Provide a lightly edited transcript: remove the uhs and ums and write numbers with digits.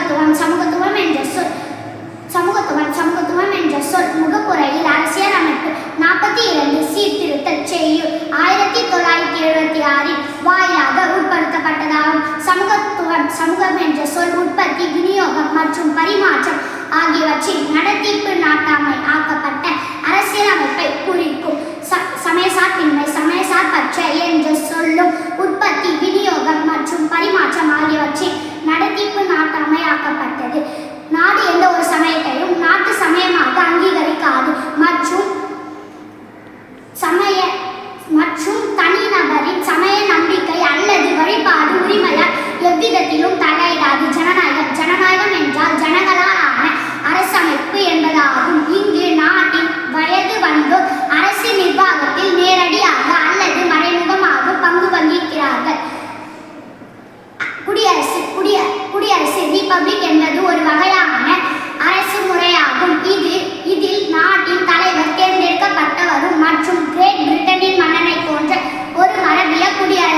சமூகத்துவம் என்ற சொல் முகப்புரையில் அரசியலமைப்பு 42 சீர்திருத்தல் செய்யுள் 1976 வாயிலாக உட்படுத்தப்பட்டதாகும். சமூகம் என்ற சொல் உற்பத்தி, விநியோகம் மற்றும் பரிமாற்றம் ஆகியவற்றின் நடத்திப்பு நாட்டாமை ஆக்கப்பட்ட அரசியலமைப்பை குறிக்கும். சமயசார்பின்மை, சமயசார்பற்ற என்ற சொல்லும் உற்பத்தி, விநியோகம் மற்றும் பரிமாற்றம் ஆகியவற்றின் நடத்திப்பு நாட்டாமை ஆக்கப்பட்டது. நாடு எந்த ஒரு சமயத்தையும் நாட்டு சமயமாக அங்கீகரிக்காது மற்றும் தனிநபரின் சமய நம்பிக்கை அல்லது வழிபாடு உரிமையால் எவ்விதத்திலும் தலையிடாது. ஜனநாயகம் என்றால் ஜனங்களால் ஆன அரசமைப்பு என்பதாகும். இங்கு நாட்டின் வயது வந்தோர் அரசு நிர்வாகத்தில் நேரடியாக அல்லது மறைமுகமாக பங்கு வகிக்கிறார்கள். குடியரசு ரிபப்ளிக் என்பது ஒரு வகையான அரசு முறையாகும். இதில் நாட்டின் தலைவர் தேர்ந்தெடுக்கப்பட்டவரும் மற்றும் கிரேட் பிரிட்டனின் மன்னனை போன்ற ஒரு மரபிய குடியரசு